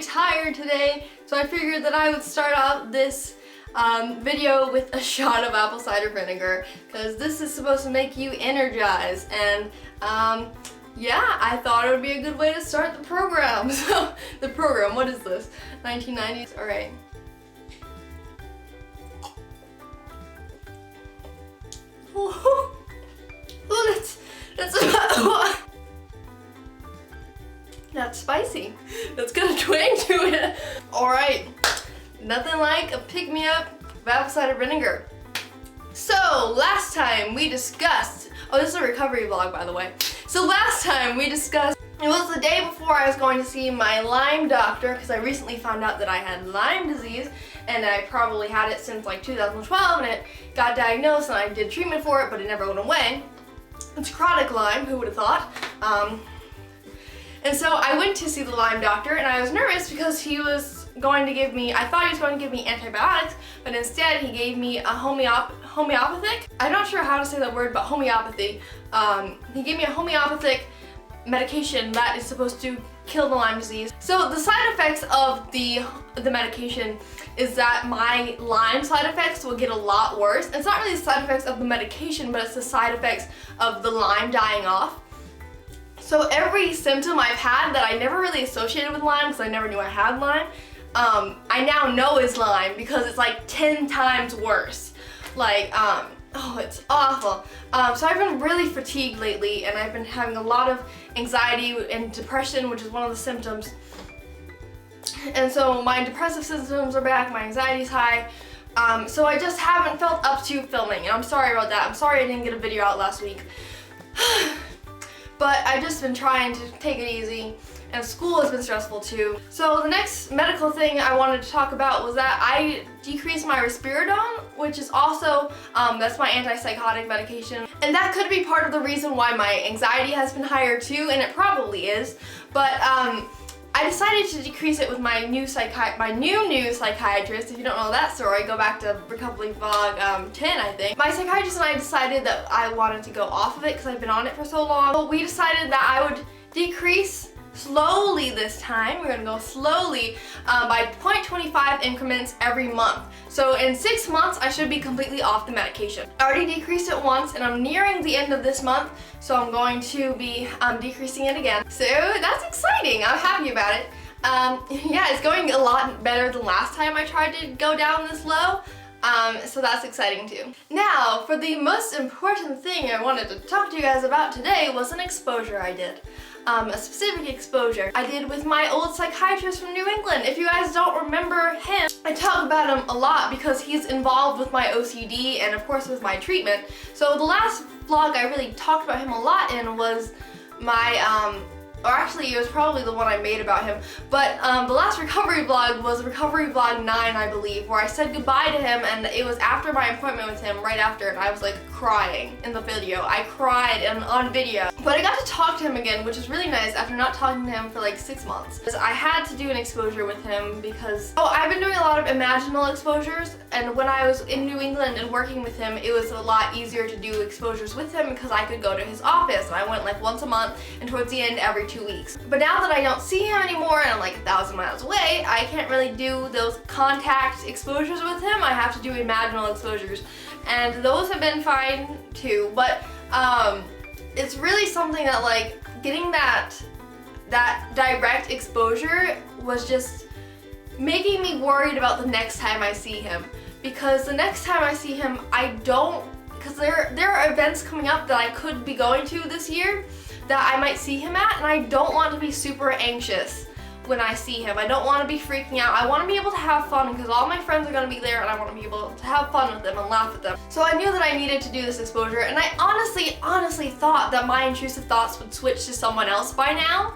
tired today, so I figured that I would start out this video with a shot of apple cider vinegar, because this is supposed to make you energized, and yeah, I thought it would be a good way to start the program. So, the program, what is this? 1990s? Alright. Oh, that's spicy. That's got a twang to it. Alright, nothing like a pick-me-up of apple cider vinegar. So, last time we discussed, oh, this is a recovery vlog, by the way. So last time we discussed, it was the day before I was going to see my Lyme doctor, because I recently found out that I had Lyme disease, and I probably had it since like 2012, and it got diagnosed, and I did treatment for it, but it never went away. It's chronic Lyme, who would have thought? And so I went to see the Lyme doctor, and I was nervous because he was going to give me, I thought he was going to give me antibiotics, but instead he gave me a homeopathic, I'm not sure how to say that word, but homeopathy. He gave me a homeopathic medication that is supposed to kill the Lyme disease. So the side effects of the medication is that my Lyme side effects will get a lot worse. It's not really the side effects of the medication, but it's the side effects of the Lyme dying off. So every symptom I've had that I never really associated with Lyme, because I never knew I had Lyme, I now know is Lyme because it's like 10 times worse. Like, oh, it's awful. So I've been really fatigued lately, and I've been having a lot of anxiety and depression, which is one of the symptoms. And so my depressive symptoms are back, my anxiety's high. So I just haven't felt up to filming, and I'm sorry about that. I'm sorry I didn't get a video out last week. But I've just been trying to take it easy, and school has been stressful too. So the next medical thing I wanted to talk about was that I decreased my Risperidone, which is also, that's my antipsychotic medication. And that could be part of the reason why my anxiety has been higher too, and it probably is. But I decided to decrease it with my new psychiatrist. If you don't know that story, go back to Recovery Vlog 10, I think. My psychiatrist and I decided that I wanted to go off of it because I've been on it for so long. So we decided that I would decrease slowly this time. We're gonna go slowly by 0.25 increments every month. So in 6 months, I should be completely off the medication. I already decreased it once, and I'm nearing the end of this month, so I'm going to be decreasing it again. So that's exciting. I'm happy about it. Yeah, it's going a lot better than last time I tried to go down this low. So that's exciting too. Now, for the most important thing I wanted to talk to you guys about today was an exposure I did. A specific exposure I did with my old psychiatrist from New England. If you guys don't remember him, I talk about him a lot because he's involved with my OCD and of course with my treatment. So the last vlog I really talked about him a lot in was my, or actually it was probably the one I made about him, but the last recovery vlog was recovery vlog 9, I believe, where I said goodbye to him, and it was after my appointment with him, right after, and I was like crying in the video. I cried on video. But I got to talk to him again, which is really nice after not talking to him for like 6 months. I had to do an exposure with him because, I've been doing a lot of imaginal exposures, and when I was in New England and working with him, it was a lot easier to do exposures with him because I could go to his office, and I went like once a month, and towards the end every 2 weeks. But now that I don't see him anymore and I'm like 1,000 miles away, I can't really do those contact exposures with him. I have to do imaginal exposures, and those have been fine too. But it's really something that, like, getting that direct exposure was just making me worried about the next time I see him, because the next time I see him, because there are events coming up that I could be going to this year that I might see him at, and I don't want to be super anxious when I see him. I don't want to be freaking out. I want to be able to have fun because all my friends are going to be there, and I want to be able to have fun with them and laugh with them. So I knew that I needed to do this exposure, and I honestly thought that my intrusive thoughts would switch to someone else by now,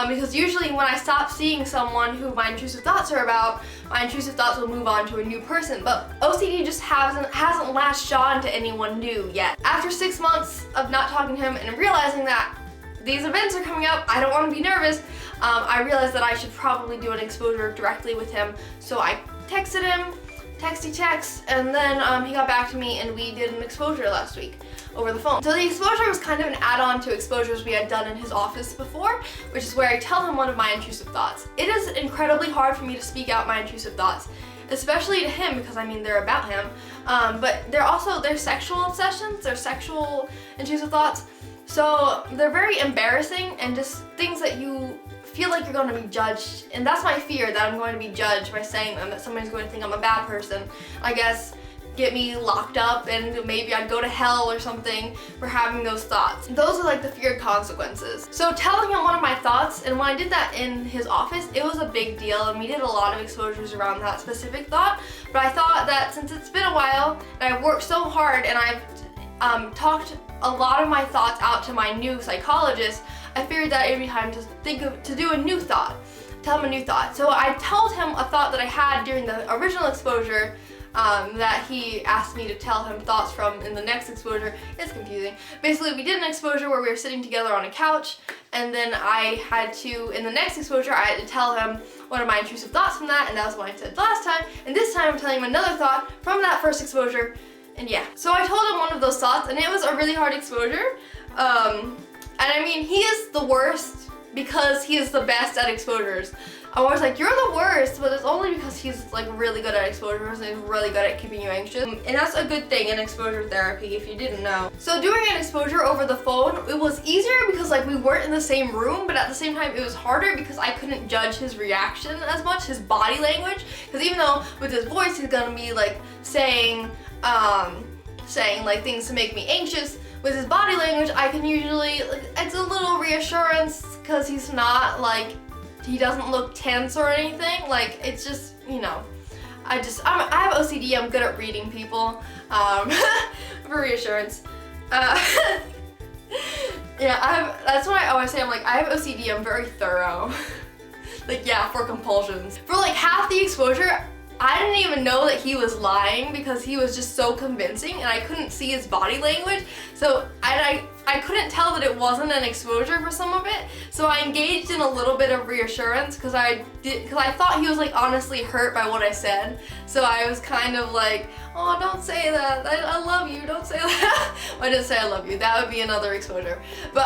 because usually when I stop seeing someone who my intrusive thoughts are about, my intrusive thoughts will move on to a new person. But OCD just hasn't latched on to anyone new yet. After 6 months of not talking to him and realizing that these events are coming up, I don't want to be nervous, I realized that I should probably do an exposure directly with him. So I texted him texty text, and then he got back to me and we did an exposure last week over the phone. So the exposure was kind of an add-on to exposures we had done in his office before, which is where I tell him one of my intrusive thoughts. It is incredibly hard for me to speak out my intrusive thoughts, especially to him, because I mean they're about him, but they're sexual obsessions, they're sexual intrusive thoughts, so they're very embarrassing and just things that you feel like you're going to be judged, and that's my fear, that I'm going to be judged by saying them, that somebody's going to think I'm a bad person, I guess get me locked up and maybe I'd go to hell or something for having those thoughts. Those are like the feared consequences. So telling him one of my thoughts, and when I did that in his office, it was a big deal and we did a lot of exposures around that specific thought, but I thought that since it's been a while and I've worked so hard and I've talked a lot of my thoughts out to my new psychologist, I figured that it'd be time to do a new thought, tell him a new thought. So I told him a thought that I had during the original exposure that he asked me to tell him thoughts from in the next exposure. It's confusing. Basically, we did an exposure where we were sitting together on a couch, and then I had to, in the next exposure, I had to tell him one of my intrusive thoughts from that, and that was what I said last time, and this time I'm telling him another thought from that first exposure, and yeah. So I told him one of those thoughts, and it was a really hard exposure, and I mean, he is the worst because he is the best at exposures. I was like, you're the worst, but it's only because he's like really good at exposures and he's really good at keeping you anxious. And that's a good thing in exposure therapy if you didn't know. So doing an exposure over the phone, it was easier because like we weren't in the same room, but at the same time it was harder because I couldn't judge his reaction as much, his body language. Because even though with his voice he's gonna be like saying like things to make me anxious, with his body language I can usually, it's a little reassurance because he's not like, he doesn't look tense or anything, like it's just, you know, I have OCD, I'm good at reading people, for reassurance. Yeah, that's what I always say, I'm like, I have OCD, I'm very thorough. Like, yeah, for compulsions. For like half the exposure, I didn't even know that he was lying because he was just so convincing and I couldn't see his body language. So I couldn't tell that it wasn't an exposure for some of it. So I engaged in a little bit of reassurance because I thought he was like honestly hurt by what I said. So I was kind of like, oh, don't say that. I love you. Don't say that. I didn't say I love you. That would be another exposure. But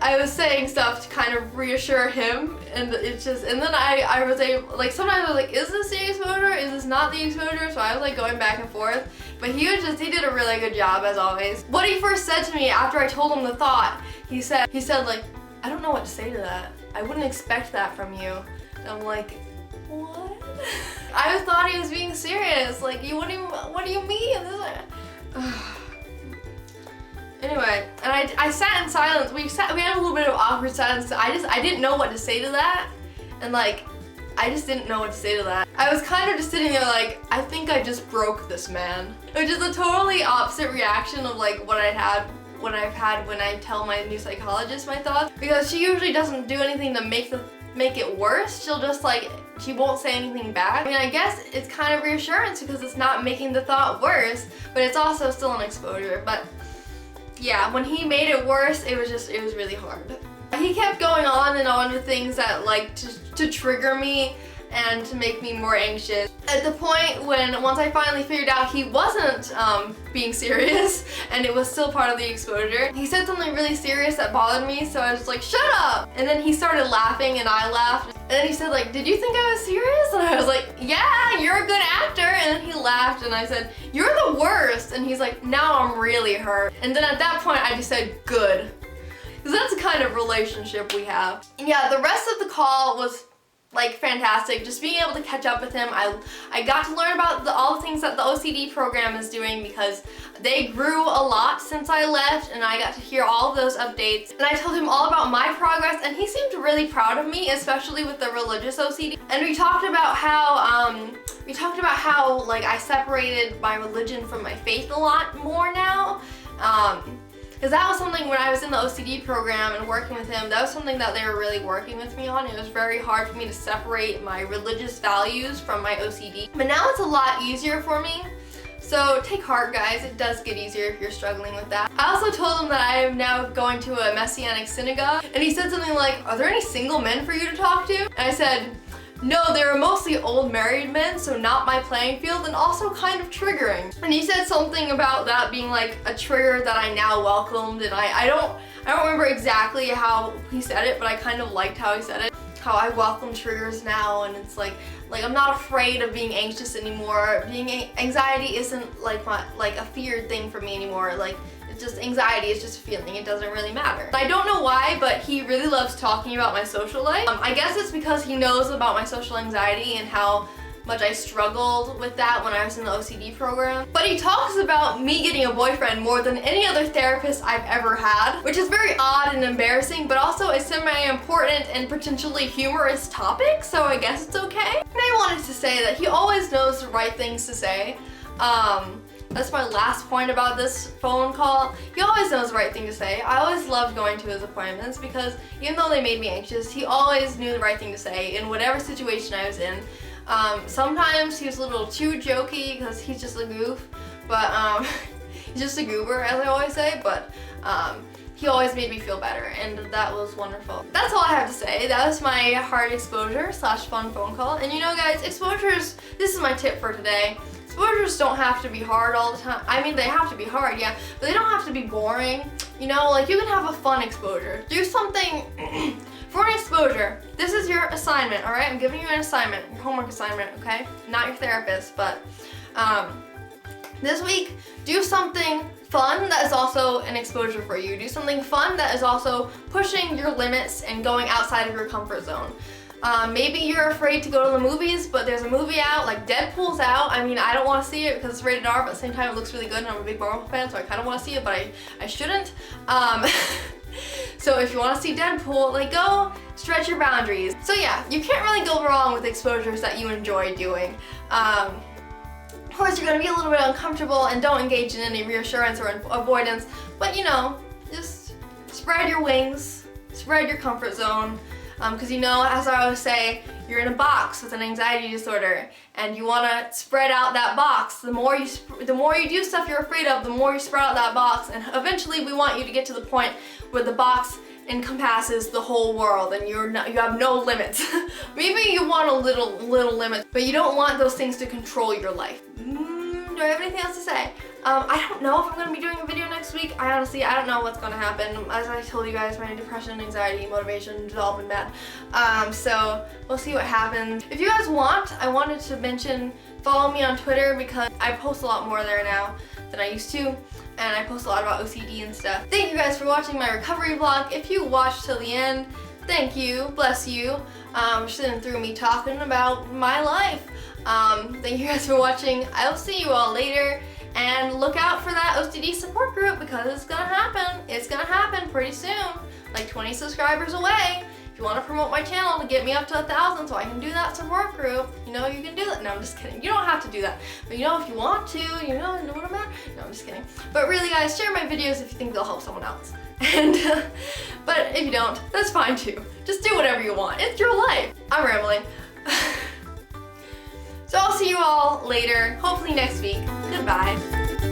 I was saying stuff to kind of reassure him, and it's just, and then I was able, like sometimes I was like, is this the exposure? Is this not the exposure? So I was like going back and forth, but he did a really good job as always. What he first said to me after I told him the thought, he said like, I don't know what to say to that. I wouldn't expect that from you. And I'm like, what? I just thought he was being serious. Like, what do you mean? Anyway, and I sat in silence. We had a little bit of awkward silence. I didn't know what to say to that, and like, I just didn't know what to say to that. I was kind of just sitting there like, I think I just broke this man. Which is a totally opposite reaction of like what I've had when I tell my new psychologist my thoughts, because she usually doesn't do anything to make it worse. She'll just like, she won't say anything back. I mean, I guess it's kind of reassurance because it's not making the thought worse, but it's also still an exposure. But yeah, when he made it worse, it was really hard. He kept going on and on with things that like to trigger me and to make me more anxious. At the point when, once I finally figured out he wasn't being serious and it was still part of the exposure, he said something really serious that bothered me, so I was like, shut up! And then he started laughing and I laughed. And then he said like, did you think I was serious? And I was like, yeah, you're a good actor. And then he laughed and I said, you're the worst. And he's like, now I'm really hurt. And then at that point I just said, good. Because that's the kind of relationship we have. And yeah, the rest of the call was like fantastic. Just being able to catch up with him. I got to learn about all the things that the OCD program is doing because they grew a lot since I left, and I got to hear all of those updates. And I told him all about my progress, and he seemed really proud of me, especially with the religious OCD. And we talked about how like I separated my religion from my faith a lot more now. Because that was something when I was in the OCD program and working with him, that was something that they were really working with me on. It was very hard for me to separate my religious values from my OCD. But now it's a lot easier for me. So take heart, guys. It does get easier if you're struggling with that. I also told him that I am now going to a Messianic synagogue. And he said something like, are there any single men for you to talk to? And I said, No, they were mostly old married men, so not my playing field, and also kind of triggering. And he said something about that being like a trigger that I now welcomed, and I don't remember exactly how he said it, but I kind of liked how he said it. How I welcome triggers now, and it's like I'm not afraid of being anxious anymore. Anxiety isn't like a feared thing for me anymore. Like, it's just anxiety is just a feeling. It doesn't really matter. I don't know why, but he really loves talking about my social life. I guess it's because he knows about my social anxiety and how much I struggled with that when I was in the OCD program. But he talks about me getting a boyfriend more than any other therapist I've ever had, which is very odd and embarrassing, but also a semi-important and potentially humorous topic, so I guess it's okay. And I wanted to say that he always knows the right things to say. That's my last point about this phone call. He always knows the right thing to say. I always loved going to his appointments because even though they made me anxious, he always knew the right thing to say in whatever situation I was in. Sometimes he was a little too jokey because he's just a goof, but he's just a goober, as I always say, but he always made me feel better, and that was wonderful. That's all I have to say. That was my hard exposure / fun phone call. And you know, guys, exposures, this is my tip for today. Exposures don't have to be hard all the time. I mean, they have to be hard, yeah, but they don't have to be boring. You know, like, you can have a fun exposure. Do something for an exposure. This is your assignment, all right? I'm giving you an assignment, your homework assignment, okay? Not your therapist, but this week, do something fun that is also an exposure for you. Do something fun that is also pushing your limits and going outside of your comfort zone. Maybe you're afraid to go to the movies, but there's a movie out, like Deadpool's out. I mean, I don't want to see it because it's rated R, but at the same time it looks really good, and I'm a big Marvel fan, so I kind of want to see it, but I shouldn't. So if you want to see Deadpool, like, go stretch your boundaries. So yeah, you can't really go wrong with exposures that you enjoy doing. Of course, you're going to be a little bit uncomfortable and don't engage in any reassurance or avoidance, but you know, just spread your wings, spread your comfort zone. Because you know, as I always say, you're in a box with an anxiety disorder, and you want to spread out that box. The more you do stuff you're afraid of, the more you spread out that box, and eventually we want you to get to the point where the box encompasses the whole world and you have no limits. Maybe you want a little limit, but you don't want those things to control your life. Do I have anything else to say? I don't know if I'm going to be doing a video next week. I don't know what's going to happen. As I told you guys, my depression, anxiety, motivation has all been bad. So we'll see what happens. If you guys want, I wanted to mention, follow me on Twitter because I post a lot more there now than I used to. And I post a lot about OCD and stuff. Thank you guys for watching my recovery vlog. If you watched till the end, thank you, bless you, sitting through me talking about my life. Thank you guys for watching. I'll see you all later, and look out for that OCD support group because it's gonna happen. It's gonna happen pretty soon, like 20 subscribers away. If you want to promote my channel to get me up to 1,000 so I can do that support group, you know, you can do that. No, I'm just kidding. You don't have to do that. But you know, if you want to, you know what I'm at? No, I'm just kidding. But really, guys, share my videos if you think they'll help someone else. And, but if you don't, that's fine too. Just do whatever you want. It's your life. I'm rambling. So I'll see you all later, hopefully next week. Goodbye.